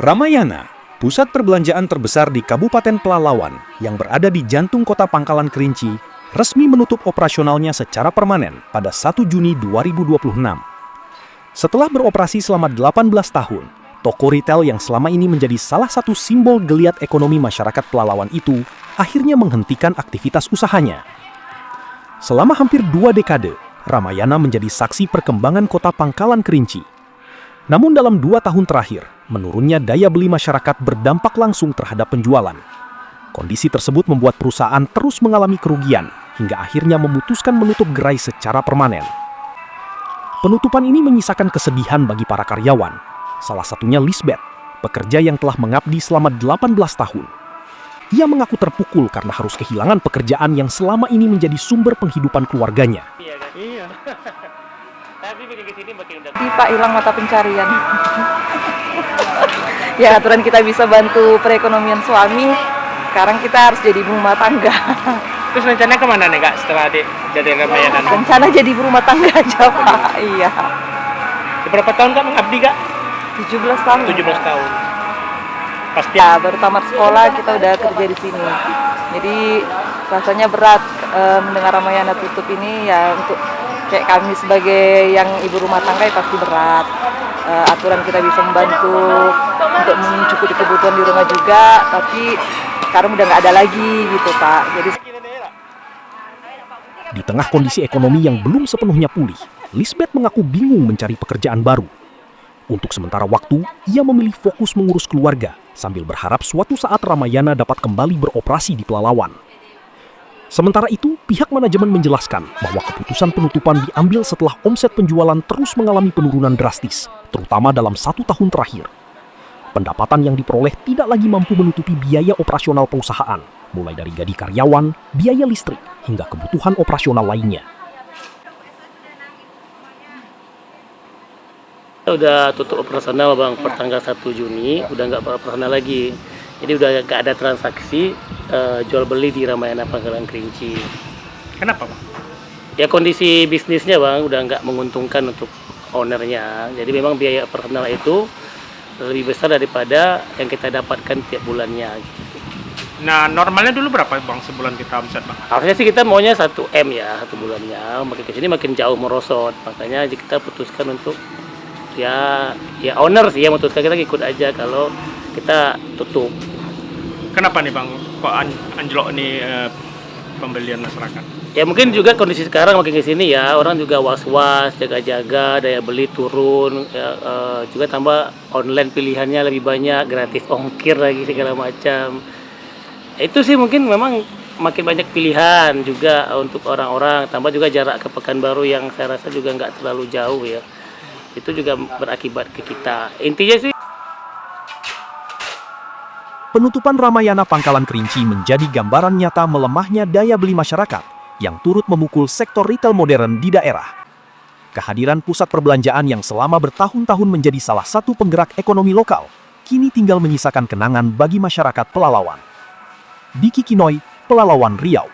Ramayana, pusat perbelanjaan terbesar di Kabupaten Pelalawan yang berada di jantung kota Pangkalan Kerinci, resmi menutup operasionalnya secara permanen pada 1 Juni 2026. Setelah beroperasi selama 18 tahun, toko retail yang selama ini menjadi salah satu simbol geliat ekonomi masyarakat Pelalawan itu akhirnya menghentikan aktivitas usahanya. Selama hampir 2 dekade, Ramayana menjadi saksi perkembangan kota Pangkalan Kerinci. Namun dalam 2 tahun terakhir, menurunnya daya beli masyarakat berdampak langsung terhadap penjualan. Kondisi tersebut membuat perusahaan terus mengalami kerugian, hingga akhirnya memutuskan menutup gerai secara permanen. Penutupan ini menyisakan kesedihan bagi para karyawan, salah satunya Lisbeth, pekerja yang telah mengabdi selama 18 tahun. Ia mengaku terpukul karena harus kehilangan pekerjaan yang selama ini menjadi sumber penghidupan keluarganya. Iya. Tapi makin kesini makin udah. Pak, hilang mata pencarian. Ya, aturan kita bisa bantu perekonomian suami, sekarang kita harus jadi ibu rumah tangga. Terus rencananya kemana nih Kak setelah jadi Ramayana? Rencana jadi ibu rumah tangga aja, Pak. Iya. Berapa tahun Kak mengabdi Kak? 17 tahun. 17 tahun. Pasti. Ya, baru tamat sekolah kita udah kerja di sini. Jadi rasanya berat mendengar Ramayana tutup ini ya, untuk kayak kami sebagai yang ibu rumah tangga ya pasti berat. Aturan kita bisa membantu untuk mencukupi kebutuhan di rumah juga, tapi sekarang udah nggak ada lagi gitu Pak. Jadi di tengah kondisi ekonomi yang belum sepenuhnya pulih, Lisbeth mengaku bingung mencari pekerjaan baru. Untuk sementara waktu, ia memilih fokus mengurus keluarga sambil berharap suatu saat Ramayana dapat kembali beroperasi di Pelalawan. Sementara itu, pihak manajemen menjelaskan bahwa keputusan penutupan diambil setelah omset penjualan terus mengalami penurunan drastis, terutama dalam 1 tahun terakhir. Pendapatan yang diperoleh tidak lagi mampu menutupi biaya operasional perusahaan, mulai dari gaji karyawan, biaya listrik, hingga kebutuhan operasional lainnya. Kita udah tutup operasional Bang, per tanggal 1 Juni, udah nggak operasional lagi. Jadi udah nggak ada transaksi jual beli di Ramayana Pangkalan Kerinci. Kenapa Bang? Ya kondisi bisnisnya Bang, udah nggak menguntungkan untuk ownernya. Jadi memang biaya operasional itu lebih besar daripada yang kita dapatkan tiap bulannya. Nah normalnya dulu berapa Bang sebulan kita omset Bang? Harusnya sih kita maunya 1 M ya, 1 bulannya. Makin kesini makin jauh merosot. Makanya kita putuskan untuk ya owner sih yang memutuskan, kita ikut aja kalau kita tutup. Kenapa nih Bang kok anjlok nih pembelian masyarakat? Ya mungkin juga kondisi sekarang makin kesini ya, orang juga was-was, jaga-jaga, daya beli turun, ya, juga tambah online pilihannya lebih banyak, gratis ongkir lagi segala macam. Itu sih mungkin memang makin banyak pilihan juga untuk orang-orang, tambah juga jarak ke Pekanbaru yang saya rasa juga nggak terlalu jauh ya. Itu juga berakibat ke kita. Intinya sih Penutupan Ramayana Pangkalan Kerinci menjadi gambaran nyata melemahnya daya beli masyarakat yang turut memukul sektor retail modern di daerah. Kehadiran pusat perbelanjaan yang selama bertahun-tahun menjadi salah satu penggerak ekonomi lokal, kini tinggal menyisakan kenangan bagi masyarakat Pelalawan. Diki Kinoy, Pelalawan, Riau.